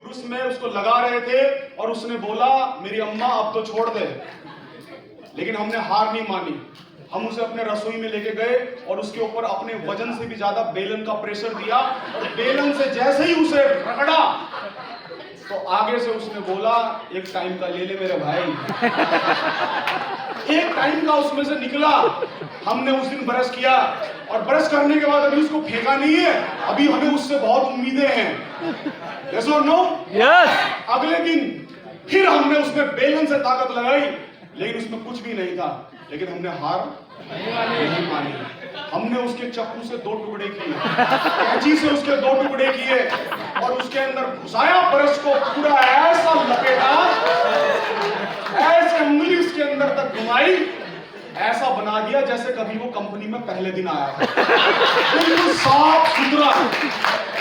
उसमें उसको लगा रहे थे और उसने बोला मेरी अम्मा अब तो छोड़ दे, लेकिन हमने हार नहीं मानी। हम उसे अपने रसोई में लेके गए और उसके ऊपर अपने वजन से भी ज्यादा बेलन का प्रेशर दिया और बेलन से जैसे ही उसे रगड़ा तो आगे से उसने बोला एक टाइम का ले ले मेरे भाई। एक टाइम का उसमें से निकला। हमने उस दिन ब्रश किया और ब्रश करने के बाद अभी उसको फेंका नहीं है, अभी हमें उससे बहुत उम्मीदें हैं। यस और नो? यस। अगले दिन फिर हमने उसमें बेलन से ताकत लगाई, लेकिन उसमें कुछ भी नहीं था, लेकिन हमने हार नहीं मानी। हमने उसके चक्कू से 2 टुकड़े किए, कैंची से उसके 2 टुकड़े किए और उसके अंदर घुसाया ब्रश को, पूरा ऐसा लपेटा, ऐसे उंगली उसके अंदर तक घुमाई, ऐसा बना दिया जैसे कभी वो कंपनी में पहले दिन आया था। बिल्कुल साफ सुथरा।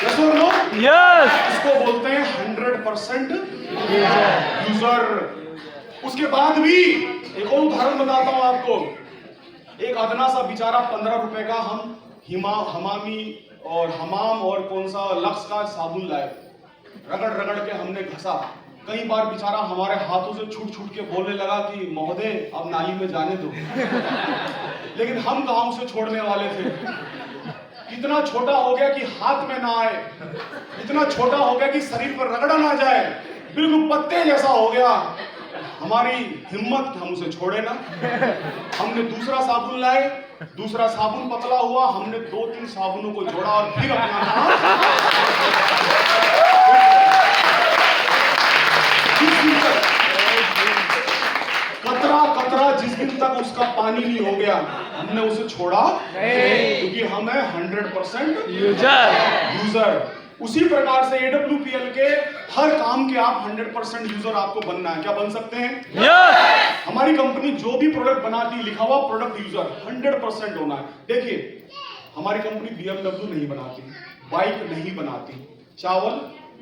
यस और नो? यस। इसको बोलते हैं 100% यूजर। उसके बाद भी एक और उदाहरण बताता हूं आपको। एक अदना सा बेचारा 15 रुपए का हमामी और हमाम और कौन सा लक्स का साबुन लाए, रगड़ रगड़ के हमने घसा। कई बार बेचारा हमारे हाथों से छूट छूट के बोलने लगा कि महोदय अब नाली में जाने दो। लेकिन हम कहां उसे छोड़ने वाले थे। इतना छोटा हो गया कि हाथ में ना आए, इतना छोटा हो गया कि शरीर पर रगड़ा ना जाए, बिल्कुल पत्ते जैसा हो गया। हमारी हिम्मत कि हम उसे छोड़े ना। हमने दूसरा साबुन लाए, दूसरा साबुन पतला हुआ, हमने 2-3 साबुनों को जोड़ा और फिर अपना नाम। कतरा कतरा जिस दिन तक उसका पानी नहीं हो गया, हमने उसे छोड़ा क्योंकि हम है 100% यूजर। उसी प्रकार से AWPL के हर काम के आप 100% यूजर आपको बनना है। क्या बन सकते हैं? यस। हमारी कंपनी जो भी प्रोडक्ट बनाती है, लिखा हुआ प्रोडक्ट यूजर 100% होना है। देखिए, हमारी कंपनी BMW नहीं बनाती, बाइक नहीं बनाती, चावल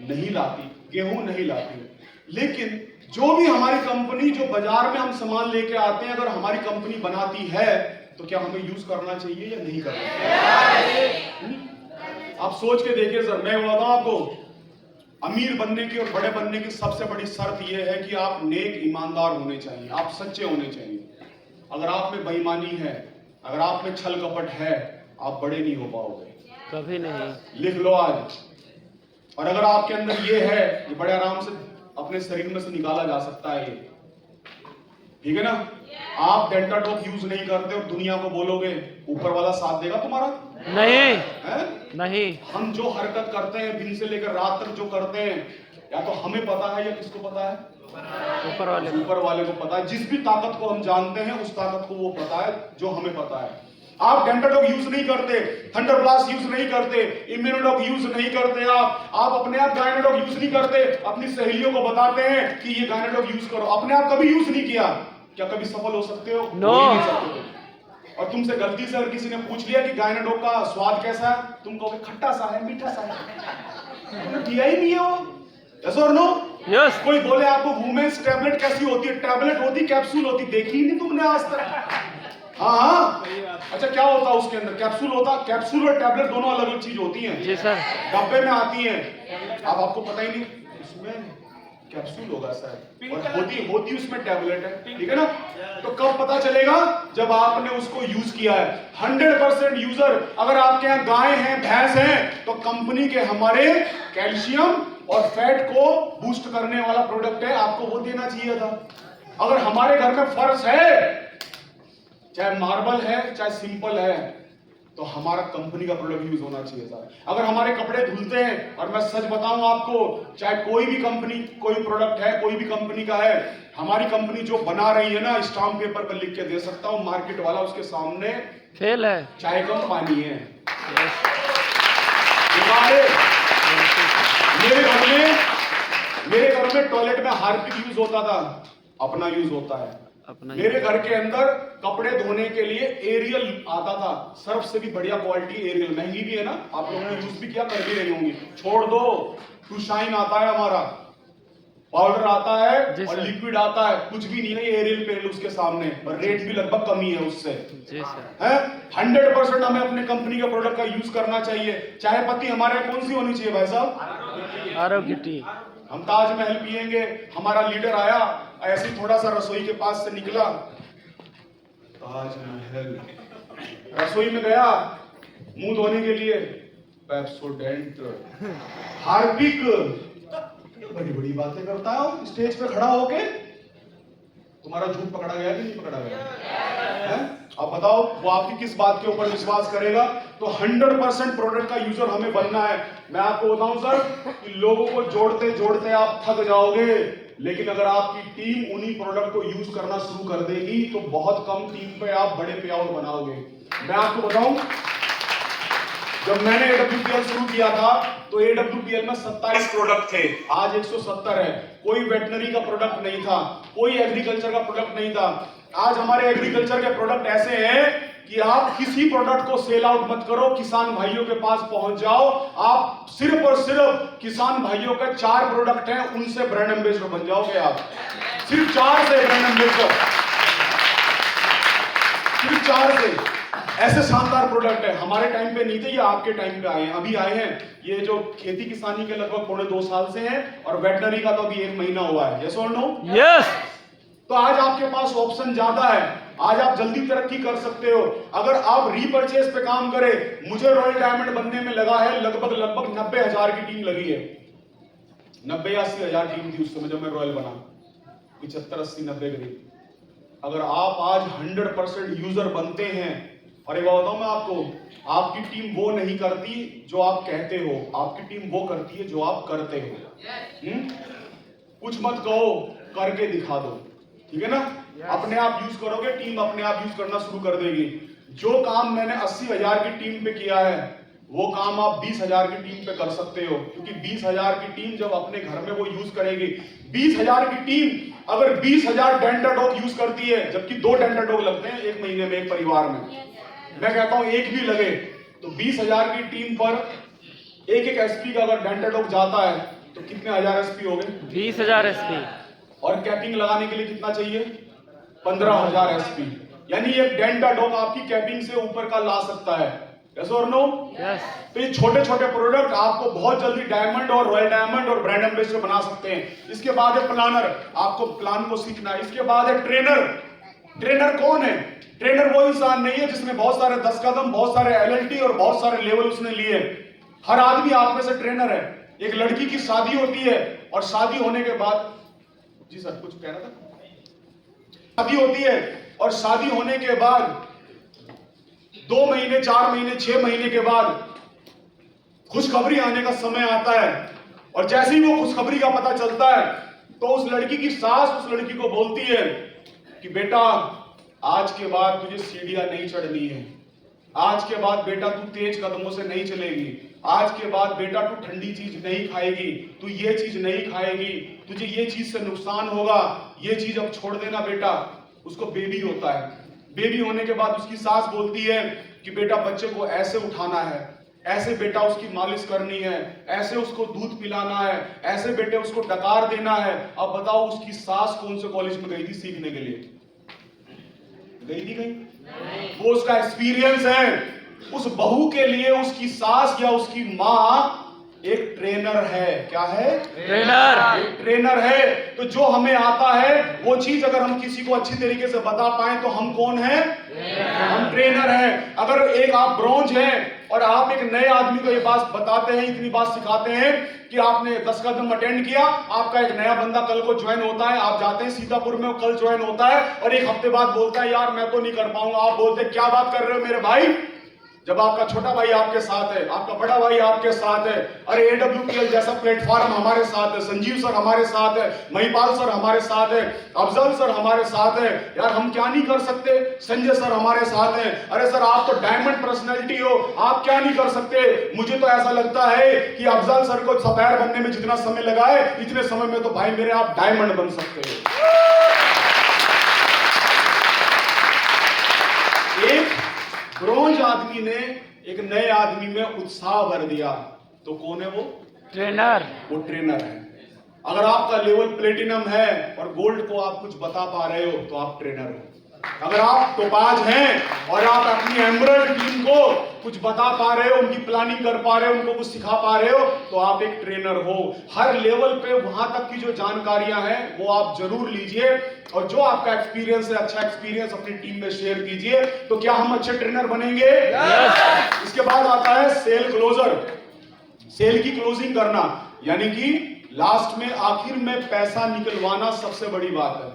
नहीं लाती, गेहूं नहीं लाती, लेकिन जो भी हमारी कंपनी जो बाजार में हम सामान लेके आते हैं, अगर हमारी कंपनी बनाती है तो क्या हमें यूज करना चाहिए या नहीं करना चाहिए? आप सोच के देखिए सर। मैं बताता हूं आपको, अमीर बनने की और बड़े बनने की सबसे बड़ी शर्त यह है कि आप नेक ईमानदार होने चाहिए, आप सच्चे होने चाहिए। अगर आप में बेईमानी है, अगर आप में छल कपट है, आप बड़े नहीं हो पाओगे, कभी नहीं। लिख लो आज। और अगर आपके अंदर ये है, ये बड़े आराम से अपने शरीर में से निकाला जा सकता है, ये ठीक है ना? आप डेंटाटॉप यूज नहीं करते और दुनिया को बोलोगे, ऊपर वाला साथ देगा तुम्हारा? नहीं है? नहीं। हम जो हरकत करते हैं दिन से लेकर रात तक जो करते हैं, या तो हमें पता है या किसको पता है? ऊपर वाले को पता है। जिस भी ताकत को हम जानते हैं, उस ताकत को वो पता है जो हमें पता है। आप डेंटाटॉप यूज नहीं करते, थंडर ब्लास्ट यूज नहीं करते, इम्यूनोडॉक यूज नहीं करते, आप अपने आप गायनाडॉक यूज नहीं करते, अपनी सहेलियों को बताते हैं कि ये गायनाडॉक यूज करो, अपने आप कभी यूज नहीं किया। क्या कभी सफल हो सकते हो? नो। और तुमसे गलती से अगर किसी ने पूछ लिया कि गायनाडॉक का स्वाद कैसा है, तुम कहोगे खट्टा सा है, मीठा सा है। तुमने किया ही नहीं है वो। यस और नो? यस। कोई बोले आपको वुमेन्स टैबलेट कैसी होती है? टैबलेट होती, कैप्सूल होती, देखी ही नहीं तुमने आज तक। हाँ। अच्छा, क्या होता है उसके अंदर? कैप्सूल होता। कैप्सूल और टैबलेट दोनों अलग अलग चीज होती हैं। जी सर। डब्बे में आती हैं, अब आपको पता ही नहीं उसमें कैप्सूल होगा सर, और होती उसमें टैबलेट है, ठीक है ना? तो कब पता चलेगा? जब आपने उसको यूज किया है। 100% यूजर। अगर आपके यहाँ गाय हैं, भैंस हैं, तो कंपनी के हमारे कैल्शियम और फैट को बूस्ट करने वाला प्रोडक्ट है, आपको वो देना चाहिए था। अगर हमारे घर में फर्श है, चाहे मार्बल है चाहे सिंपल है, तो हमारा कंपनी का प्रोडक्ट यूज होना चाहिए था। अगर हमारे कपड़े धुलते हैं, और मैं सच बताऊं आपको, चाहे कोई भी कंपनी, कोई प्रोडक्ट है, कोई भी कंपनी का है, हमारी कंपनी जो बना रही है ना, स्टाम्प पेपर पर लिख के दे सकता हूं, मार्केट वाला उसके सामने फेल है, चाय कम पानी है। मेरे घर में टॉयलेट में हार्पिक यूज होता था, अपना यूज होता है। मेरे घर के अंदर कपड़े धोने के लिए एरियल आता था, सर्फ से भी बढ़िया क्वालिटी एरियल, महंगी भी है ना, आप लोगों ने यूज भी किया, कर भी रही होंगी। छोड़ दो, टू शाइन आता है हमारा, पाउडर आता है और लिक्विड आता है, कुछ भी नहीं है एरियल पेरियल उसके सामने, और रेट भी लगभग कम ही है उससे। है 100% हमें अपने कंपनी के प्रोडक्ट का यूज करना चाहिए। चाय पत्ती हमारे कौन सी होनी चाहिए भाई साहब? आरोग्य टी। हम ताजमहल पिएंगे। हमारा लीडर आया, ऐसे ही थोड़ा सा रसोई के पास से निकला, ताजमहल, रसोई में गया मुंह धोने के लिए, पेप्सोडेंट, हार्पिक, बड़ी बड़ी बातें करता है स्टेज पे खड़ा होके। तुम्हारा झूठ पकड़ा गया कि नहीं पकड़ा गया है? अब बताओ वो आपकी किस बात के ऊपर विश्वास करेगा? तो 100% प्रोडक्ट का यूजर हमें बनना है। मैं आपको बताऊं सर कि लोगों को जोड़ते जोड़ते आप थक जाओगे, लेकिन अगर आपकी टीम उन्हीं प्रोडक्ट को यूज करना शुरू कर देगी तो बहुत कम टीम पे आप बड़े पे आउट बनाओगे। मैं आपको बताऊं, जब मैंने AWPL शुरू किया था तो AWPL में 27 प्रोडक्ट थे, आज 170 है। कोई वेटनरी का प्रोडक्ट नहीं था, कोई एग्रीकल्चर का प्रोडक्ट नहीं था। आज हमारे एग्रीकल्चर के प्रोडक्ट ऐसे हैं कि आप किसी प्रोडक्ट को सेल आउट मत करो, किसान भाइयों के पास पहुंच जाओ। आप सिर्फ और सिर्फ किसान भाइयों के 4 प्रोडक्ट हैं, उनसे ब्रांड एम्बेसडर बन जाओगे आप। सिर्फ 4 से ब्रांड एम्बेसडर, सिर्फ 4 से। ऐसे शानदार प्रोडक्ट है, हमारे टाइम पे नहीं थे, ये आपके टाइम पे आए हैं, अभी आए हैं। ये जो खेती किसानी के लगभग 2.5 साल से हैं, और वेटनरी का तो अभी 1 महीना हुआ है। यस और नो? यस। तो आज आपके पास ऑप्शन ज्यादा है, आज आप जल्दी तरक्की कर सकते हो। अगर आप रीपर्चेस पे काम करें, मुझे रॉयल डायमंड बनने में लगा है लगभग 90,000 की टीम लगी है। 90 या 80,000 टीम थी उस समय जब मैं रॉयल बना, 75, 80, 90 करीब। अगर आप आज 100% यूजर बनते हैं, और एक बात बताऊं मैं आपको, आपकी टीम वो नहीं करती जो आप कहते हो, आपकी टीम वो करती है जो आप करते हो। कुछ मत कहो, करके दिखा दो, ठीक है ना? अपने आप यूज करोगे, टीम अपने आप यूज करना शुरू कर देगी। जो काम मैंने 80,000 की टीम पे किया है, वो काम आप 20,000 की टीम पे कर सकते हो, क्योंकि 20,000 की टीम जब अपने घर में वो यूज करेगी, 20,000 की टीम अगर 20,000 डेंटाडॉग यूज करती है, जबकि 2 डेंटाडॉग लगते हैं एक महीने में एक परिवार में, मैं कहता हूं एक भी लगे, तो 20,000 की टीम पर एक एसपी का अगर डेंटाडॉग जाता है तो कितने हजार एसपी हो गए? 20,000 एसपी। और कैपिंग लगाने के लिए कितना चाहिए? 15,000 एसपी। यानी एक डेंटाडॉग आपकी कैपिंग से ऊपर का ला सकता है। यस और नो? यस। तो ये छोटे छोटे प्रोडक्ट आपको बहुत जल्दी डायमंड और रॉयल डायमंड और ब्रांड एम्बेसडर बना सकते हैं। इसके बाद है प्लानर, आपको प्लान को सीखना है। इसके बाद है ट्रेनर। ट्रेनर कौन है? ट्रेनर वो इंसान नहीं है जिसने बहुत सारे 10 कदम, बहुत सारे LLT और बहुत सारे लेवल उसने लिए। हर आदमी आप में से ट्रेनर है। एक लड़की की शादी होती है और शादी होने के बाद, जी सर कुछ कह रहा था, शादी होती है और शादी होने के बाद 2 महीने, 4 महीने, 6 महीने के बाद खुशखबरी आने का समय आता है, और जैसे ही वो खुशखबरी का पता चलता है तो उस लड़की की सास उस लड़की को बोलती है कि बेटा आज के बाद तुझे सीढ़ियां नहीं चढ़नी है, आज के बाद बेटा तू तेज कदमों से नहीं चलेगी, आज के बाद बेटा तू ठंडी चीज नहीं खाएगी, तू ये चीज नहीं खाएगी, तुझे ये चीज से नुकसान होगा, ये चीज अब छोड़ देना बेटा। उसको बेबी होता है, बेबी होने के बाद उसकी सास बोलती है कि बेटा बच्चे को ऐसे उठाना है, ऐसे बेटा उसकी मालिश करनी है, ऐसे उसको दूध पिलाना है, ऐसे बेटे उसको डकार देना है। अब बताओ उसकी सास कौन से कॉलेज में गई थी सीखने के लिए? गई थी कहीं? वो उसका एक्सपीरियंस है। उस बहू के लिए उसकी सास या उसकी माँ एक ट्रेनर है। क्या है? ट्रेनर। एक ट्रेनर है। तो जो हमें आता है वो चीज अगर हम किसी को अच्छी तरीके से बता पाए तो हम कौन है? हम ट्रेनर हैं। अगर एक आप ब्रॉन्ज हैं और आप एक नए आदमी को ये बात बताते हैं, इतनी बात सिखाते हैं कि आपने 10 कदम अटेंड किया, आपका एक नया बंदा कल को ज्वाइन होता है, आप जाते हैं सीतापुर में, कल ज्वाइन होता है और एक हफ्ते बाद बोलता है यार मैं तो नहीं कर पाऊंगा। आप बोलते क्या बात कर रहे हो मेरे भाई? जब आपका छोटा भाई आपके साथ है, आपका बड़ा भाई आपके साथ है, अरे AWPL जैसा प्लेटफॉर्म हमारे साथ है, संजीव सर हमारे साथ है, महिपाल सर हमारे साथ है, अफजल सर हमारे साथ है, यार हम क्या नहीं कर सकते? संजय सर हमारे साथ हैं। अरे सर आप तो डायमंड पर्सनैलिटी हो, आप क्या नहीं कर सकते? मुझे तो ऐसा लगता है कि अफजल सर को सफायर बनने में जितना समय लगा है, इतने समय में तो भाई मेरे आप डायमंड बन सकते हो। एक ब्रॉन्ज आदमी ने एक नए आदमी में उत्साह भर दिया, तो कौन है वो? ट्रेनर। वो ट्रेनर है। अगर आपका लेवल प्लेटिनम है और गोल्ड को आप कुछ बता पा रहे हो तो आप ट्रेनर हो। अगर आप टोपाज हैं और आप अपनी एमरल्ड टीम को कुछ बता पा रहे हो, उनकी प्लानिंग कर पा रहे हो, उनको कुछ सिखा पा रहे हो, तो आप एक ट्रेनर हो। हर लेवल पे वहां तक की जो जानकारियां हैं वो आप जरूर लीजिए, और जो आपका एक्सपीरियंस है, अच्छा एक्सपीरियंस अपनी टीम में शेयर कीजिए। तो क्या हम अच्छे ट्रेनर बनेंगे? इसके बाद आता है सेल क्लोजर। सेल की क्लोजिंग करना, यानी कि लास्ट में आखिर में पैसा निकलवाना सबसे बड़ी बात है।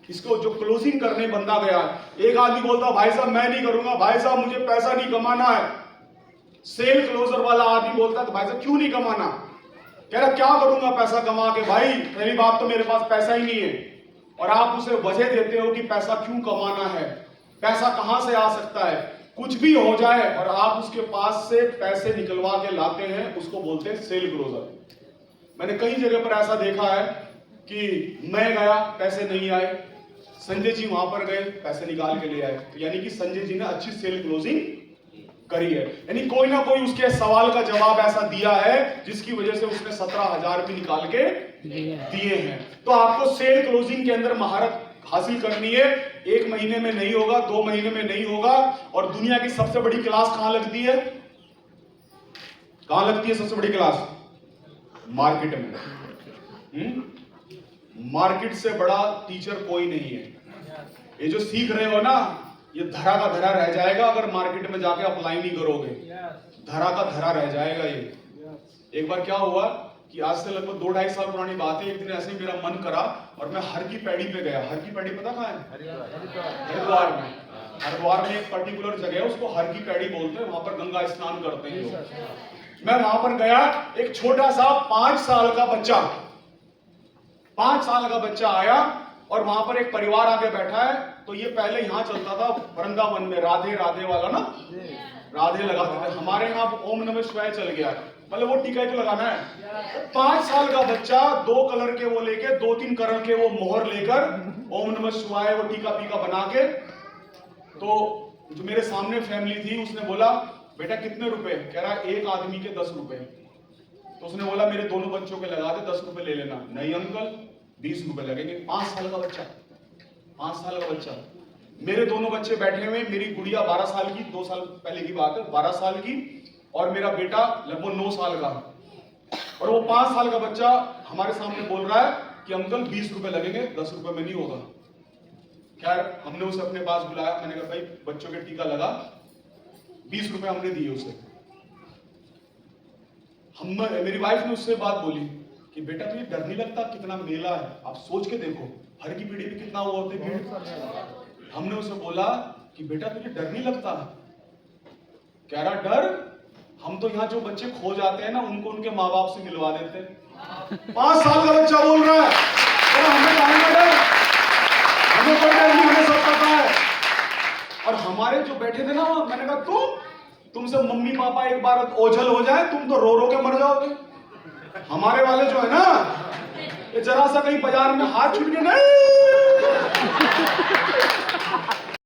इसको जो क्लोजिंग करने बंदा गया, एक आदमी बोलता भाई साहब मैं नहीं करूंगा, भाई साहब मुझे पैसा नहीं कमाना है। सेल क्लोजर वाला आदमी बोलता तो भाई साहब क्यों नहीं कमाना? कह रहा क्या करूंगा पैसा कमा के? भाई पहली बात तो मेरे पास पैसा ही नहीं है, और आप उसे वजह देते हो कि पैसा क्यों कमाना है, पैसा कहां से आ सकता है। कुछ भी हो जाए और आप उसके पास से पैसे निकलवा के लाते हैं, उसको बोलते हैं सेल क्लोजर। मैंने कई जगह पर ऐसा देखा है कि मैं गया, पैसे नहीं आए, संजय जी वहां पर गए, पैसे निकाल के ले आए, तो यानी कि संजय जी ने अच्छी सेल क्लोजिंग करी है। यानी कोई ना कोई उसके सवाल का जवाब ऐसा दिया है जिसकी वजह से उसने 17,000 भी निकाल के दिए हैं। तो आपको सेल क्लोजिंग के अंदर महारत हासिल करनी है। 1 महीने में नहीं होगा, 2 महीने में नहीं होगा। और दुनिया की सबसे बड़ी क्लास कहां लगती है? कहां लगती है सबसे बड़ी क्लास? मार्केट में। मार्केट से बड़ा टीचर कोई नहीं है। ये जो सीख रहे हो ना, ये धरा का धरा रह जाएगा अगर मार्केट में जाके अप्लाई नहीं करोगे। धरा का धरा रह जाएगा ये। एक बार क्या हुआ कि आज से लगभग 2-2.5 साल पुरानी बात है, एक दिन ऐसे ही मेरा मन करा और मैं हर की पैड़ी पे गया। हर की पैड़ी पता कहाँ है? हरिद्वार में। हरिद्वार में एक पर्टिकुलर जगह है, उसको हर की पैड़ी बोलते हैं, वहां पर गंगा स्नान करते हैं लोग। मैं वहां पर गया, एक छोटा सा 5 साल का बच्चा, 5 साल का बच्चा आया और वहां पर एक परिवार आके बैठा है। तो ये पहले यहाँ चलता था वृंदावन में, राधे राधे वाला ना, राधे लगाते थे। हमारे यहाँ ओम नमः शिवाय चल गया, मतलब वो टीका तो लगाना है। 5 साल का बच्चा 2 कलर के वो लेके, 2-3 कलर के वो मोहर लेकर ओम नमः शिवाय वो टीका पीका बना के, तो जो मेरे सामने फैमिली थी उसने बोला बेटा कितने रुपए? कह रहा एक आदमी के 10 रुपए। तो उसने बोला मेरे दोनों बच्चों के लगा दे, 10 रुपए ले लेना। नहीं अंकल 20 रुपए लगेंगे। 5 साल का बच्चा, 5 साल का बच्चा। मेरे दोनों बच्चे बैठे हुए, मेरी गुड़िया 12 साल की, 2 साल पहले की बात है, 12 साल की, और मेरा बेटा लगभग 9 साल का। और वो 5 साल का बच्चा हमारे सामने बोल रहा है कि अंकल 20 रुपए लगेंगे, 10 रुपए में नहीं होगा। खैर हमने उसे अपने पास बुलाया, मैंने कहा भाई बच्चों के टीका लगा। 20 रुपए हमने दिए उसे। मेरी वाइफ ने उससे बात बोली कि बेटा तुझे डर नहीं लगता? कितना मेला है, आप सोच के देखो, हर की पीढ़ी में कितना हुआ होते भीड़। हमने उसे बोला कि बेटा तुझे डर नहीं लगता? कह रहा डर? हम तो यहाँ जो बच्चे खो जाते हैं ना, उनको उनके माँ बाप से मिलवा देते हैं। 5 साल का बच्चा बोल रहा है, तो हमें डर, हमें कोई डर नहीं, हमें सब पता है। और हमारे जो बैठे थे ना, मैंने कहा तुमसे मम्मी पापा एक बार ओझल हो जाए, तुम तो रो रो के मर जाओगे। हमारे वाले जो है ना, ये जरा सा कहीं बाजार में हाथ छूट के नहीं